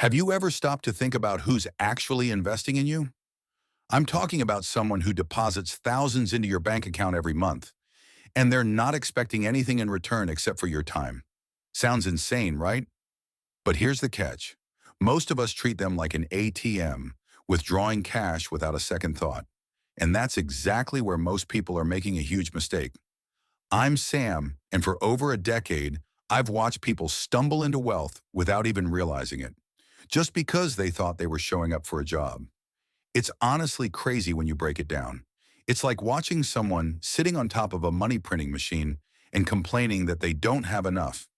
Have you ever stopped to think about who's actually investing in you? I'm talking about someone who deposits thousands into your bank account every month, and they're not expecting anything in return except for your time. Sounds insane, right? But here's the catch. Most of us treat them like an ATM, withdrawing cash without a second thought. And that's exactly where most people are making a huge mistake. I'm Sam, and for over a decade, I've watched people stumble into wealth without even realizing it, just because they thought they were showing up for a job. It's honestly crazy when you break it down. It's like watching someone sitting on top of a money printing machine and complaining that they don't have enough.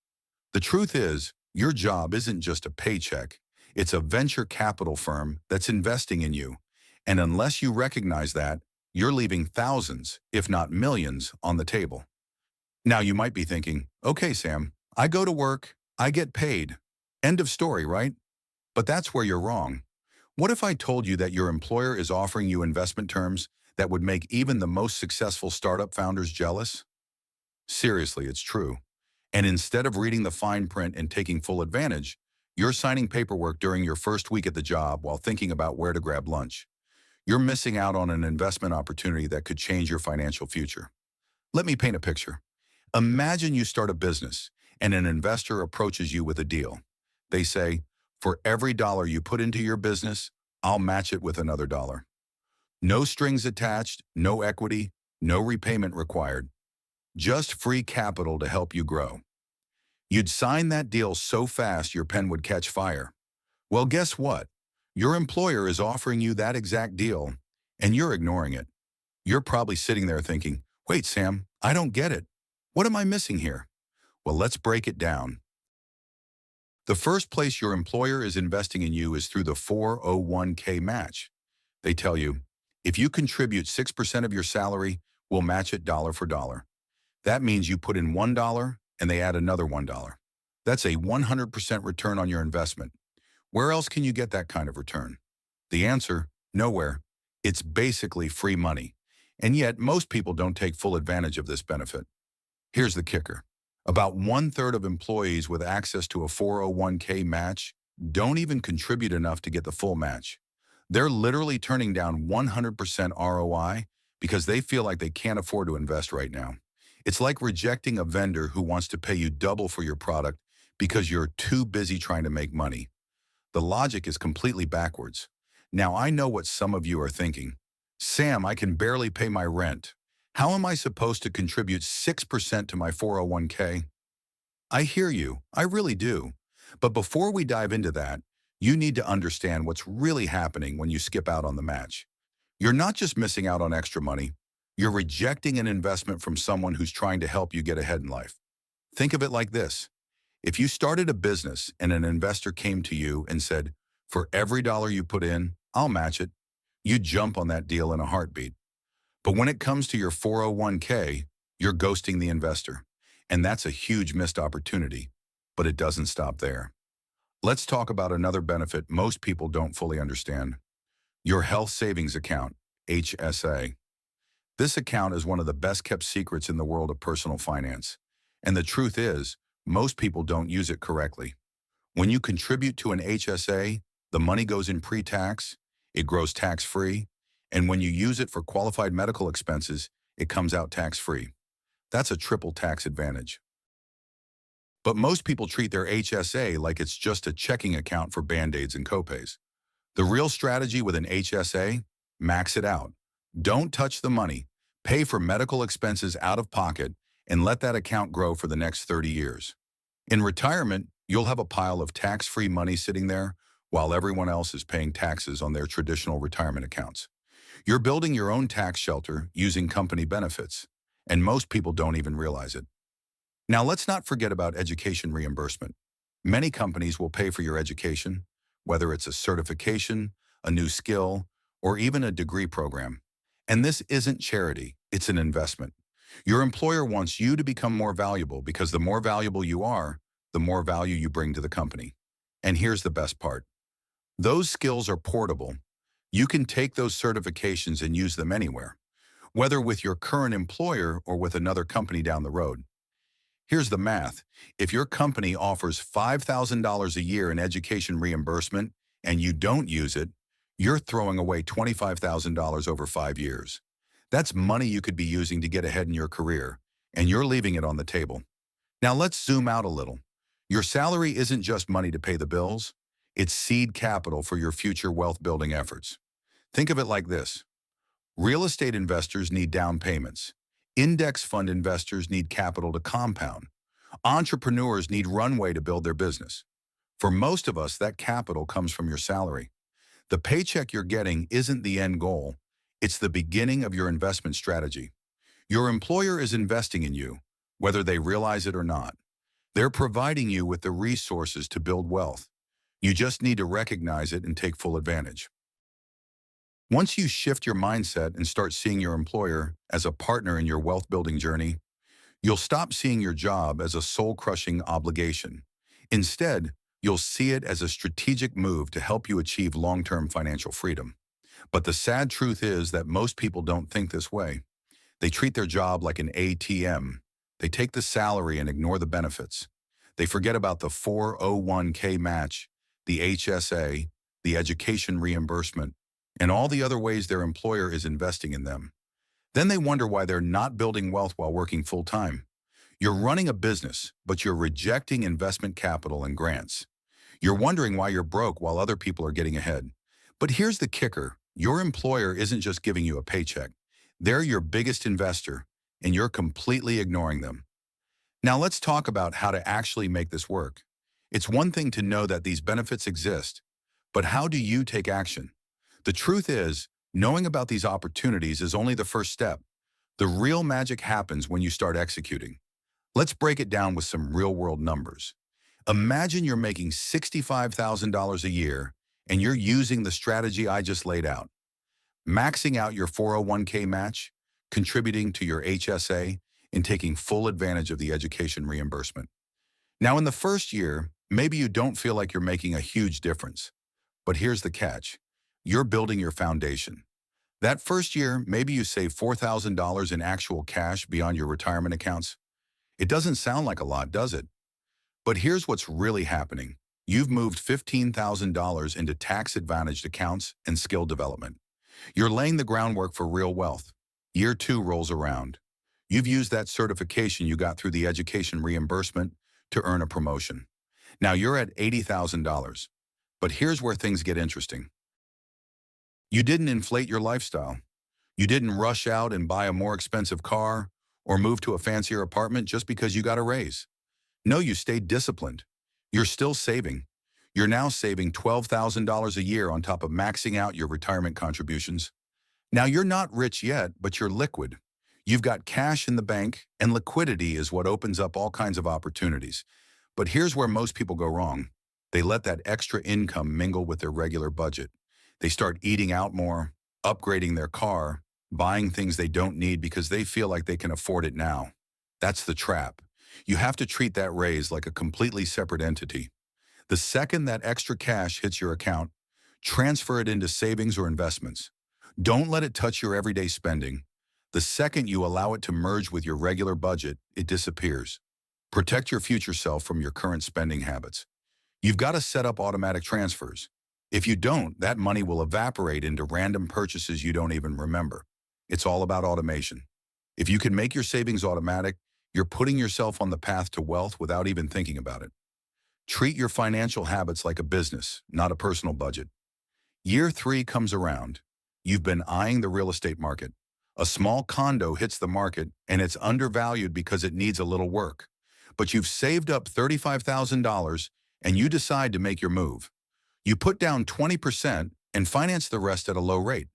The truth is, your job isn't just a paycheck. It's a venture capital firm that's investing in you. And unless you recognize that, you're leaving thousands, if not millions, on the table. Now you might be thinking, okay, Sam, I go to work, I get paid. End of story, right? But that's where you're wrong. What if I told you that your employer is offering you investment terms that would make even the most successful startup founders jealous? Seriously, it's true. And instead of reading the fine print and taking full advantage, you're signing paperwork during your first week at the job while thinking about where to grab lunch. You're missing out on an investment opportunity that could change your financial future. Let me paint a picture. Imagine you start a business and an investor approaches you with a deal. They say, for every dollar you put into your business, I'll match it with another dollar. No strings attached, no equity, no repayment required. Just free capital to help you grow. You'd sign that deal so fast your pen would catch fire. Well, guess what? Your employer is offering you that exact deal, and you're ignoring it. You're probably sitting there thinking, wait, Sam, I don't get it. What am I missing here? Well, let's break it down. The first place your employer is investing in you is through the 401k match. They tell you, if you contribute 6% of your salary, we'll match it dollar for dollar. That means you put in $1 and they add another $1. That's a 100% return on your investment. Where else can you get that kind of return? The answer, nowhere. It's basically free money. And yet, most people don't take full advantage of this benefit. Here's the kicker. About one-third of employees with access to a 401k match don't even contribute enough to get the full match. They're literally turning down 100% ROI because they feel like they can't afford to invest right now. It's like rejecting a vendor who wants to pay you double for your product because you're too busy trying to make money. The logic is completely backwards. Now I know what some of you are thinking. Sam, I can barely pay my rent. How am I supposed to contribute 6% to my 401k? I hear you, I really do. But before we dive into that, you need to understand what's really happening when you skip out on the match. You're not just missing out on extra money, you're rejecting an investment from someone who's trying to help you get ahead in life. Think of it like this. If you started a business and an investor came to you and said, for every dollar you put in, I'll match it, you'd jump on that deal in a heartbeat. But when it comes to your 401k, you're ghosting the investor. And that's a huge missed opportunity. But it doesn't stop there. Let's talk about another benefit most people don't fully understand. Your health savings account, HSA. This account is one of the best kept secrets in the world of personal finance. And the truth is, most people don't use it correctly. When you contribute to an HSA, the money goes in pre-tax, it grows tax-free, and when you use it for qualified medical expenses, it comes out tax-free. That's a triple tax advantage. But most people treat their HSA like it's just a checking account for Band-Aids and copays. The real strategy with an HSA? Max it out. Don't touch the money. Pay for medical expenses out of pocket and let that account grow for the next 30 years. In retirement, you'll have a pile of tax-free money sitting there while everyone else is paying taxes on their traditional retirement accounts. You're building your own tax shelter using company benefits, and most people don't even realize it. Now, let's not forget about education reimbursement. Many companies will pay for your education, whether it's a certification, a new skill, or even a degree program. And this isn't charity, it's an investment. Your employer wants you to become more valuable because the more valuable you are, the more value you bring to the company. And here's the best part. Those skills are portable. You can take those certifications and use them anywhere, whether with your current employer or with another company down the road. Here's the math. If your company offers $5,000 a year in education reimbursement and you don't use it, you're throwing away $25,000 over 5 years. That's money you could be using to get ahead in your career, and you're leaving it on the table. Now let's zoom out a little. Your salary isn't just money to pay the bills, it's seed capital for your future wealth building efforts. Think of it like this. Real estate investors need down payments. Index fund investors need capital to compound. Entrepreneurs need runway to build their business. For most of us, that capital comes from your salary. The paycheck you're getting isn't the end goal. It's the beginning of your investment strategy. Your employer is investing in you, whether they realize it or not. They're providing you with the resources to build wealth. You just need to recognize it and take full advantage. Once you shift your mindset and start seeing your employer as a partner in your wealth building journey, you'll stop seeing your job as a soul-crushing obligation. Instead, you'll see it as a strategic move to help you achieve long-term financial freedom. But the sad truth is that most people don't think this way. They treat their job like an ATM. They take the salary and ignore the benefits. They forget about the 401k match, the HSA, the education reimbursement, and all the other ways their employer is investing in them. Then they wonder why they're not building wealth while working full-time. You're running a business, but you're rejecting investment capital and grants. You're wondering why you're broke while other people are getting ahead. But here's the kicker. Your employer isn't just giving you a paycheck. They're your biggest investor, and you're completely ignoring them. Now let's talk about how to actually make this work. It's one thing to know that these benefits exist, but how do you take action? The truth is, knowing about these opportunities is only the first step. The real magic happens when you start executing. Let's break it down with some real-world numbers. Imagine you're making $65,000 a year and you're using the strategy I just laid out. Maxing out your 401k match, contributing to your HSA, and taking full advantage of the education reimbursement. Now in the first year, maybe you don't feel like you're making a huge difference. But here's the catch. You're building your foundation. That first year, maybe you save $4,000 in actual cash beyond your retirement accounts. It doesn't sound like a lot, does it? But here's what's really happening. You've moved $15,000 into tax-advantaged accounts and skill development. You're laying the groundwork for real wealth. Year 2 rolls around. You've used that certification you got through the education reimbursement to earn a promotion. Now you're at $80,000. But here's where things get interesting. You didn't inflate your lifestyle. You didn't rush out and buy a more expensive car or move to a fancier apartment just because you got a raise. No, you stayed disciplined. You're still saving. You're now saving $12,000 a year on top of maxing out your retirement contributions. Now you're not rich yet, but you're liquid. You've got cash in the bank, and liquidity is what opens up all kinds of opportunities. But here's where most people go wrong. They let that extra income mingle with their regular budget. They start eating out more, upgrading their car, buying things they don't need because they feel like they can afford it now. That's the trap. You have to treat that raise like a completely separate entity. The second that extra cash hits your account, transfer it into savings or investments. Don't let it touch your everyday spending. The second you allow it to merge with your regular budget, it disappears. Protect your future self from your current spending habits. You've got to set up automatic transfers. If you don't, that money will evaporate into random purchases you don't even remember. It's all about automation. If you can make your savings automatic, you're putting yourself on the path to wealth without even thinking about it. Treat your financial habits like a business, not a personal budget. Year 3 comes around. You've been eyeing the real estate market. A small condo hits the market and it's undervalued because it needs a little work. But you've saved up $35,000 and you decide to make your move. You put down 20% and finance the rest at a low rate.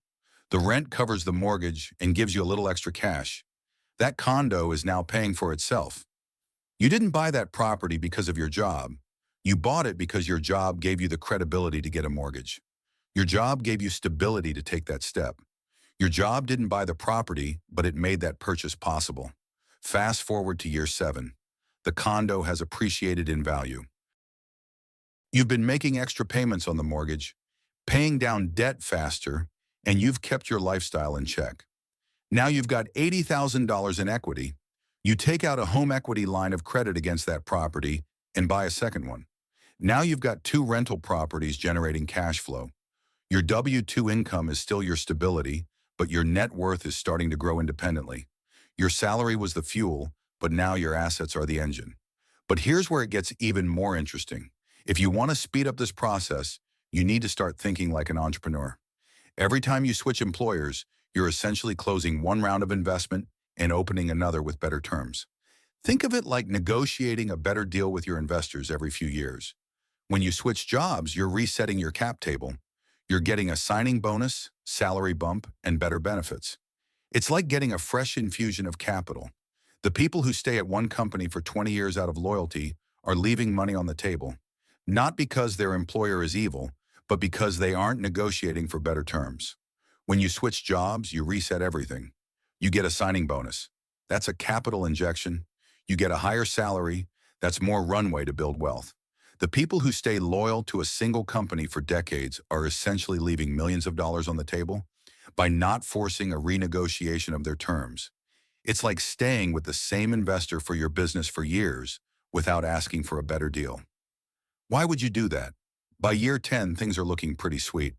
The rent covers the mortgage and gives you a little extra cash. That condo is now paying for itself. You didn't buy that property because of your job. You bought it because your job gave you the credibility to get a mortgage. Your job gave you stability to take that step. Your job didn't buy the property, but it made that purchase possible. Fast forward to year 7. The condo has appreciated in value. You've been making extra payments on the mortgage, paying down debt faster, and you've kept your lifestyle in check. Now you've got $80,000 in equity. You take out a home equity line of credit against that property and buy a second one. Now you've got two rental properties generating cash flow. Your W-2 income is still your stability, but your net worth is starting to grow independently. Your salary was the fuel, but now your assets are the engine. But here's where it gets even more interesting. If you want to speed up this process, you need to start thinking like an entrepreneur. Every time you switch employers, you're essentially closing one round of investment and opening another with better terms. Think of it like negotiating a better deal with your investors every few years. When you switch jobs, you're resetting your cap table. You're getting a signing bonus, salary bump, and better benefits. It's like getting a fresh infusion of capital. The people who stay at one company for 20 years out of loyalty are leaving money on the table, not because their employer is evil, but because they aren't negotiating for better terms. When you switch jobs, you reset everything. You get a signing bonus. That's a capital injection. You get a higher salary. That's more runway to build wealth. The people who stay loyal to a single company for decades are essentially leaving millions of dollars on the table by not forcing a renegotiation of their terms. It's like staying with the same investor for your business for years without asking for a better deal. Why would you do that? By year 10, things are looking pretty sweet.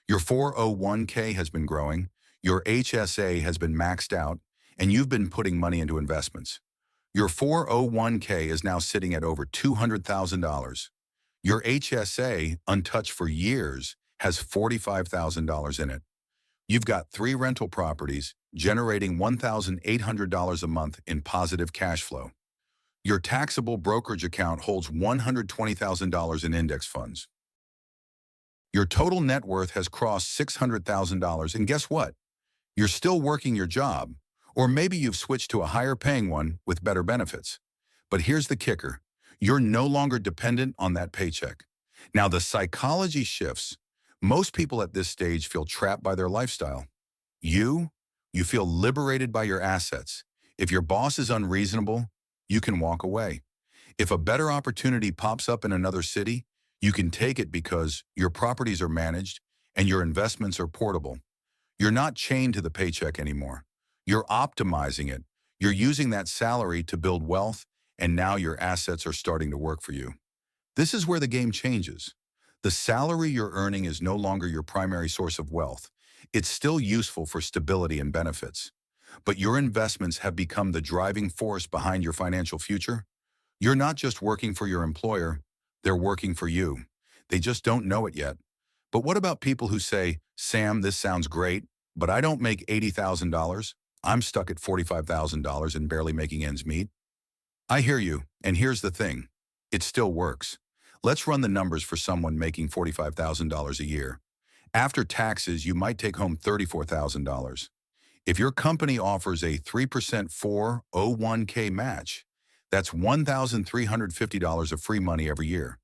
Your 401k has been growing, your HSA has been maxed out, and you've been putting money into investments. Your 401k is now sitting at over $200,000. Your HSA, untouched for years, has $45,000 in it. You've got three rental properties generating $1,800 a month in positive cash flow. Your taxable brokerage account holds $120,000 in index funds. Your total net worth has crossed $600,000, and guess what? You're still working your job, or maybe you've switched to a higher paying one with better benefits. But here's the kicker. You're no longer dependent on that paycheck. Now the psychology shifts. Most people at this stage feel trapped by their lifestyle. You feel liberated by your assets. If your boss is unreasonable, you can walk away. If a better opportunity pops up in another city, you can take it because your properties are managed and your investments are portable. You're not chained to the paycheck anymore. You're optimizing it. You're using that salary to build wealth, and now your assets are starting to work for you. This is where the game changes. The salary you're earning is no longer your primary source of wealth. It's still useful for stability and benefits. But your investments have become the driving force behind your financial future. You're not just working for your employer, they're working for you. They just don't know it yet. But what about people who say, Sam, this sounds great, but I don't make $80,000. I'm stuck at $45,000 and barely making ends meet. I hear you, and here's the thing. It still works. Let's run the numbers for someone making $45,000 a year. After taxes, you might take home $34,000. If your company offers a 3% 401k match, that's $1,350 of free money every year.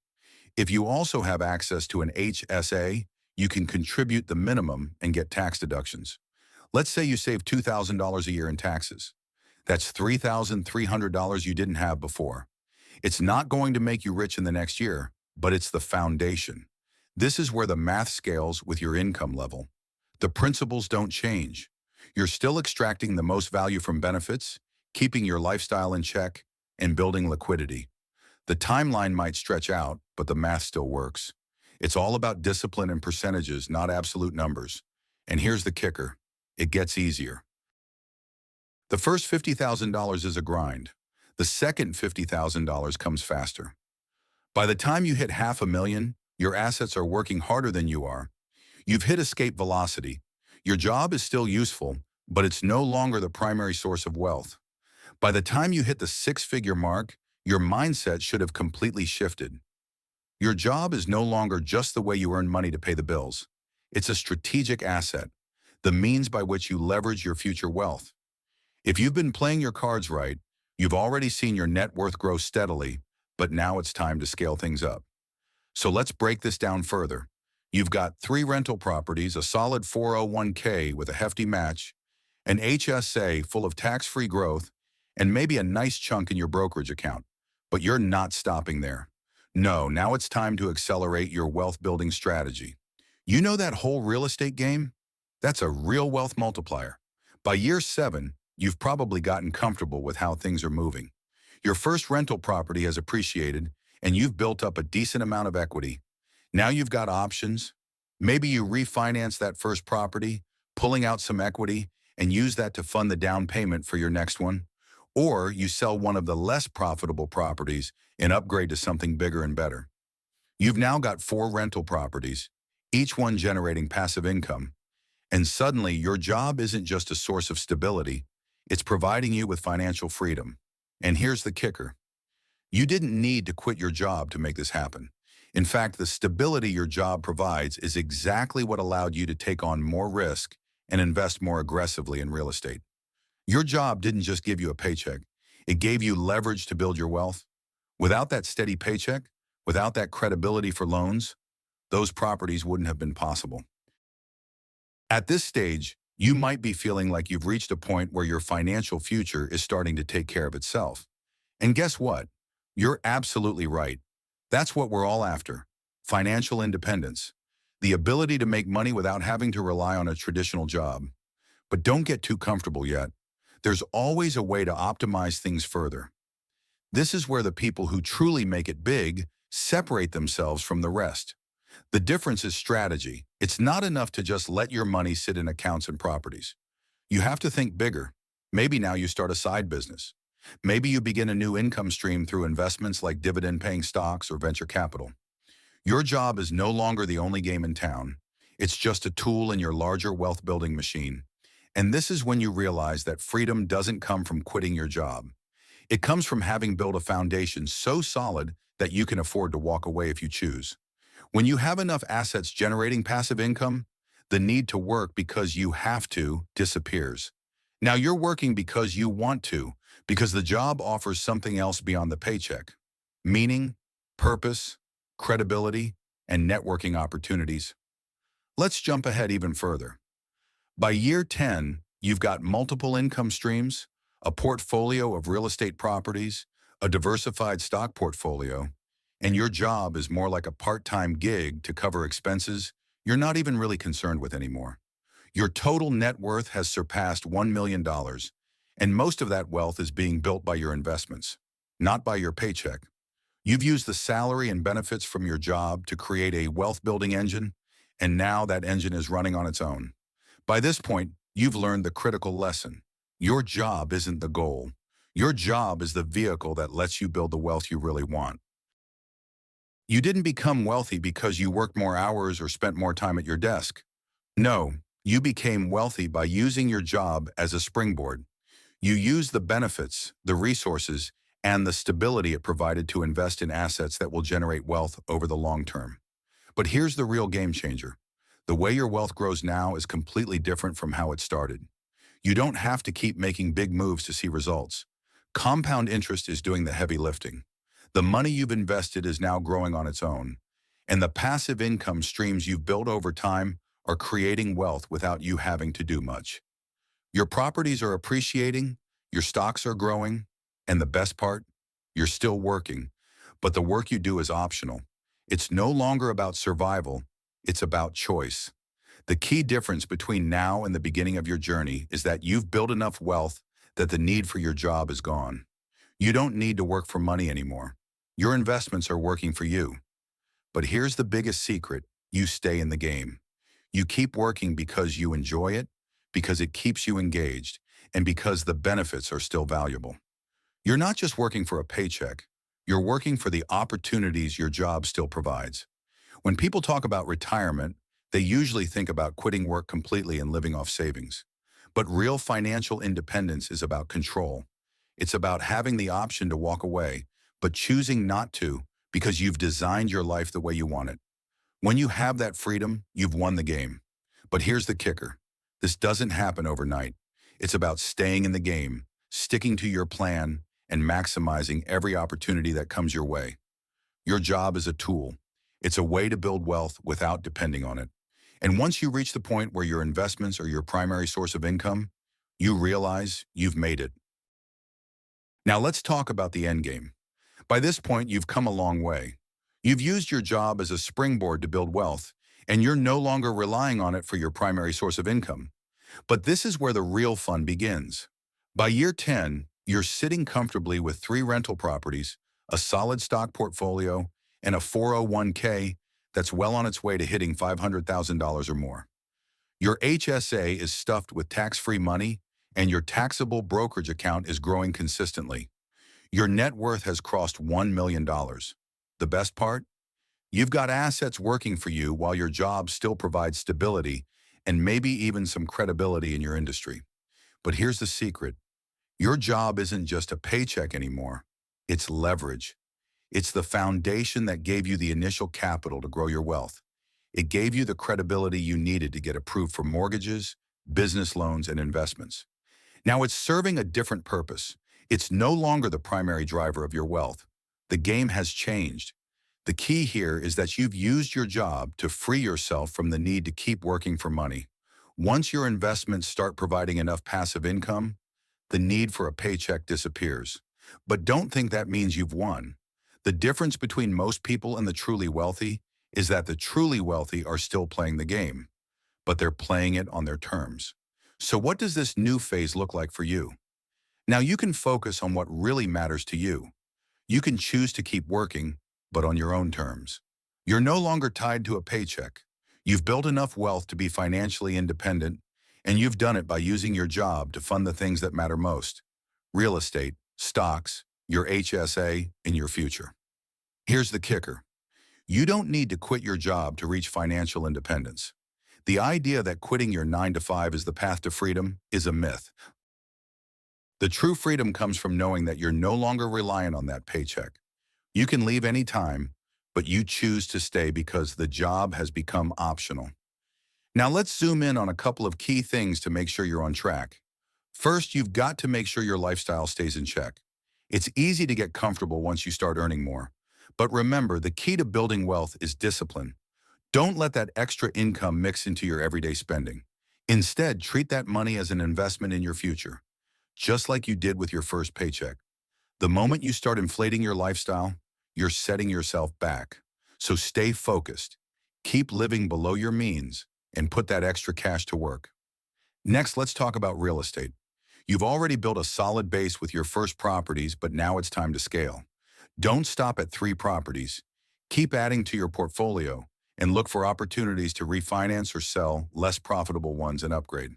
If you also have access to an HSA, you can contribute the minimum and get tax deductions. Let's say you save $2,000 a year in taxes. That's $3,300 you didn't have before. It's not going to make you rich in the next year, but it's the foundation. This is where the math scales with your income level. The principles don't change. You're still extracting the most value from benefits, keeping your lifestyle in check, and building liquidity. The timeline might stretch out, but the math still works. It's all about discipline and percentages, not absolute numbers. And here's the kicker. It gets easier. The first $50,000 is a grind. The second $50,000 comes faster. By the time you hit $500,000, your assets are working harder than you are. You've hit escape velocity. Your job is still useful, but it's no longer the primary source of wealth. By the time you hit the six-figure mark, your mindset should have completely shifted. Your job is no longer just the way you earn money to pay the bills. It's a strategic asset, the means by which you leverage your future wealth. If you've been playing your cards right, you've already seen your net worth grow steadily, but now it's time to scale things up. So let's break this down further. You've got 3 rental properties, a solid 401k with a hefty match, an HSA full of tax-free growth, and maybe a nice chunk in your brokerage account. But you're not stopping there. No, now it's time to accelerate your wealth-building strategy. You know that whole real estate game? That's a real wealth multiplier. By year 7, you've probably gotten comfortable with how things are moving. Your first rental property has appreciated, and you've built up a decent amount of equity. Now you've got options. Maybe you refinance that first property, pulling out some equity, and use that to fund the down payment for your next one. Or you sell one of the less profitable properties and upgrade to something bigger and better. You've now got 4 rental properties, each one generating passive income. And suddenly, your job isn't just a source of stability, it's providing you with financial freedom. And here's the kicker. You didn't need to quit your job to make this happen. In fact, the stability your job provides is exactly what allowed you to take on more risk and invest more aggressively in real estate. Your job didn't just give you a paycheck. It gave you leverage to build your wealth. Without that steady paycheck, without that credibility for loans, those properties wouldn't have been possible. At this stage, you might be feeling like you've reached a point where your financial future is starting to take care of itself. And guess what? You're absolutely right. That's what we're all after. Financial independence. The ability to make money without having to rely on a traditional job. But don't get too comfortable yet. There's always a way to optimize things further. This is where the people who truly make it big separate themselves from the rest. The difference is strategy. It's not enough to just let your money sit in accounts and properties. You have to think bigger. Maybe now you start a side business. Maybe you begin a new income stream through investments like dividend-paying stocks or venture capital. Your job is no longer the only game in town. It's just a tool in your larger wealth-building machine. And this is when you realize that freedom doesn't come from quitting your job. It comes from having built a foundation so solid that you can afford to walk away if you choose. When you have enough assets generating passive income, the need to work because you have to disappears. Now you're working because you want to, because the job offers something else beyond the paycheck. Meaning, purpose, credibility, and networking opportunities. Let's jump ahead even further. By year 10, you've got multiple income streams, a portfolio of real estate properties, a diversified stock portfolio, and your job is more like a part-time gig to cover expenses you're not even really concerned with anymore. Your total net worth has surpassed $1 million, and most of that wealth is being built by your investments, not by your paycheck. You've used the salary and benefits from your job to create a wealth-building engine, and now that engine is running on its own. By this point, you've learned the critical lesson. Your job isn't the goal. Your job is the vehicle that lets you build the wealth you really want. You didn't become wealthy because you worked more hours or spent more time at your desk. No, you became wealthy by using your job as a springboard. You used the benefits, the resources, and the stability it provided to invest in assets that will generate wealth over the long term. But here's the real game changer. The way your wealth grows now is completely different from how it started. You don't have to keep making big moves to see results. Compound interest is doing the heavy lifting. The money you've invested is now growing on its own, and the passive income streams you've built over time are creating wealth without you having to do much. Your properties are appreciating, your stocks are growing, and the best part, you're still working, but the work you do is optional. It's no longer about survival, it's about choice. The key difference between now and the beginning of your journey is that you've built enough wealth that the need for your job is gone. You don't need to work for money anymore. Your investments are working for you. But here's the biggest secret: you stay in the game. You keep working because you enjoy it, because it keeps you engaged, and because the benefits are still valuable. You're not just working for a paycheck. You're working for the opportunities your job still provides. When people talk about retirement, they usually think about quitting work completely and living off savings. But real financial independence is about control. It's about having the option to walk away, but choosing not to because you've designed your life the way you want it. When you have that freedom, you've won the game. But here's the kicker. This doesn't happen overnight. It's about staying in the game, sticking to your plan, and maximizing every opportunity that comes your way. Your job is a tool. It's a way to build wealth without depending on it. And once you reach the point where your investments are your primary source of income, you realize you've made it. Now let's talk about the end game. By this point, you've come a long way. You've used your job as a springboard to build wealth, and you're no longer relying on it for your primary source of income. But this is where the real fun begins. By year 10, you're sitting comfortably with 3 rental properties, a solid stock portfolio, and a 401k that's well on its way to hitting $500,000 or more. Your HSA is stuffed with tax-free money, and your taxable brokerage account is growing consistently. Your net worth has crossed $1 million. The best part? You've got assets working for you while your job still provides stability and maybe even some credibility in your industry. But here's the secret. Your job isn't just a paycheck anymore. It's leverage. It's the foundation that gave you the initial capital to grow your wealth. It gave you the credibility you needed to get approved for mortgages, business loans, and investments. Now it's serving a different purpose. It's no longer the primary driver of your wealth. The game has changed. The key here is that you've used your job to free yourself from the need to keep working for money. Once your investments start providing enough passive income, the need for a paycheck disappears. But don't think that means you've won. The difference between most people and the truly wealthy is that the truly wealthy are still playing the game, but they're playing it on their terms. So what does this new phase look like for you? Now you can focus on what really matters to you. You can choose to keep working, but on your own terms. You're no longer tied to a paycheck. You've built enough wealth to be financially independent, and you've done it by using your job to fund the things that matter most: real estate, stocks, your HSA, and your future. Here's the kicker. You don't need to quit your job to reach financial independence. The idea that quitting your 9 to 5 is the path to freedom is a myth. The true freedom comes from knowing that you're no longer reliant on that paycheck. You can leave any time, but you choose to stay because the job has become optional. Now let's zoom in on a couple of key things to make sure you're on track. First, you've got to make sure your lifestyle stays in check. It's easy to get comfortable once you start earning more. But remember, the key to building wealth is discipline. Don't let that extra income mix into your everyday spending. Instead, treat that money as an investment in your future, just like you did with your first paycheck. The moment you start inflating your lifestyle, you're setting yourself back. So stay focused, keep living below your means, and put that extra cash to work. Next, let's talk about real estate. You've already built a solid base with your first properties, but now it's time to scale. Don't stop at 3 properties. Keep adding to your portfolio and look for opportunities to refinance or sell less profitable ones and upgrade.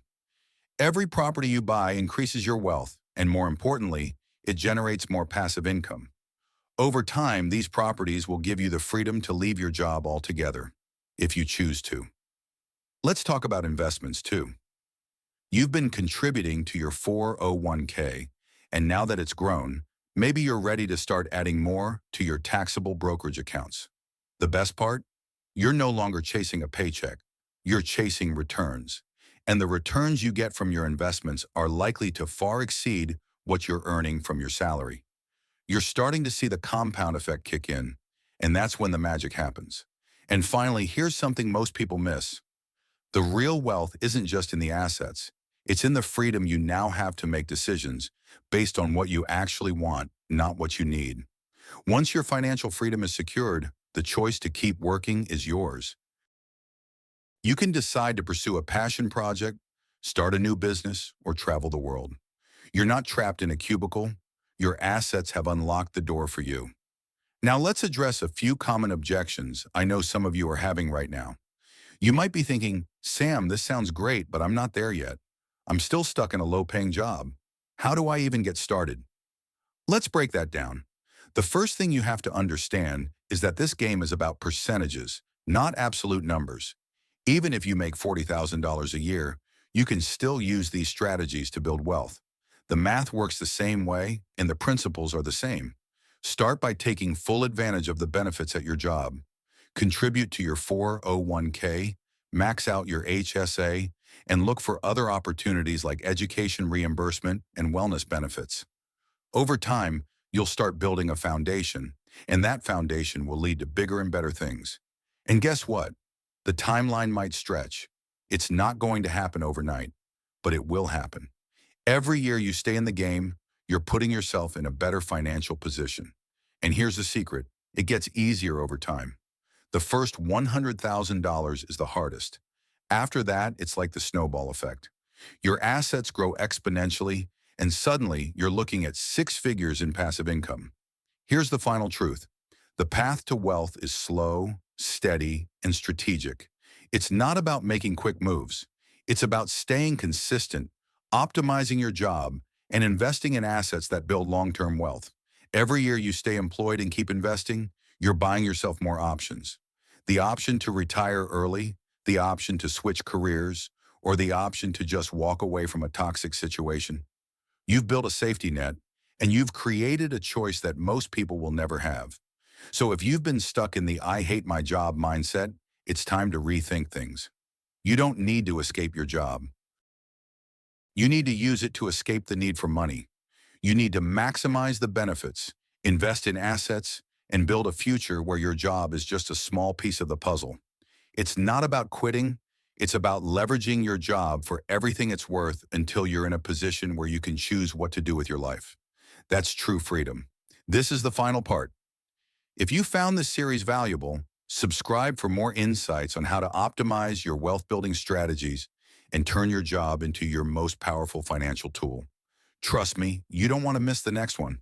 Every property you buy increases your wealth, and more importantly, it generates more passive income. Over time, these properties will give you the freedom to leave your job altogether, if you choose to. Let's talk about investments too. You've been contributing to your 401k, and now that it's grown, maybe you're ready to start adding more to your taxable brokerage accounts. The best part? You're no longer chasing a paycheck. You're chasing returns. And the returns you get from your investments are likely to far exceed what you're earning from your salary. You're starting to see the compound effect kick in, and that's when the magic happens. And finally, here's something most people miss. The real wealth isn't just in the assets. It's in the freedom you now have to make decisions based on what you actually want, not what you need. Once your financial freedom is secured, the choice to keep working is yours. You can decide to pursue a passion project, start a new business, or travel the world. You're not trapped in a cubicle. Your assets have unlocked the door for you. Now let's address a few common objections I know some of you are having right now. You might be thinking, Sam, this sounds great, but I'm not there yet. I'm still stuck in a low-paying job. How do I even get started? Let's break that down. The first thing you have to understand is that this game is about percentages, not absolute numbers. Even if you make $40,000 a year, you can still use these strategies to build wealth. The math works the same way, and the principles are the same. Start by taking full advantage of the benefits at your job. Contribute to your 401k, max out your HSA, and look for other opportunities like education reimbursement and wellness benefits. Over time, you'll start building a foundation, and that foundation will lead to bigger and better things. And guess what? The timeline might stretch. It's not going to happen overnight, but it will happen. Every year you stay in the game, you're putting yourself in a better financial position. And here's the secret. It gets easier over time. The first $100,000 is the hardest. After that, it's like the snowball effect. Your assets grow exponentially, and suddenly you're looking at 6 figures in passive income. Here's the final truth. The path to wealth is slow, steady, and strategic. It's not about making quick moves. It's about staying consistent, optimizing your job, and investing in assets that build long-term wealth. Every year you stay employed and keep investing, you're buying yourself more options. The option to retire early, the option to switch careers, or the option to just walk away from a toxic situation. You've built a safety net, and you've created a choice that most people will never have. So if you've been stuck in the "I hate my job" mindset, it's time to rethink things. You don't need to escape your job. You need to use it to escape the need for money. You need to maximize the benefits, invest in assets, and build a future where your job is just a small piece of the puzzle. It's not about quitting. It's about leveraging your job for everything it's worth until you're in a position where you can choose what to do with your life. That's true freedom. This is the final part. If you found this series valuable, subscribe for more insights on how to optimize your wealth-building strategies and turn your job into your most powerful financial tool. Trust me, you don't want to miss the next one.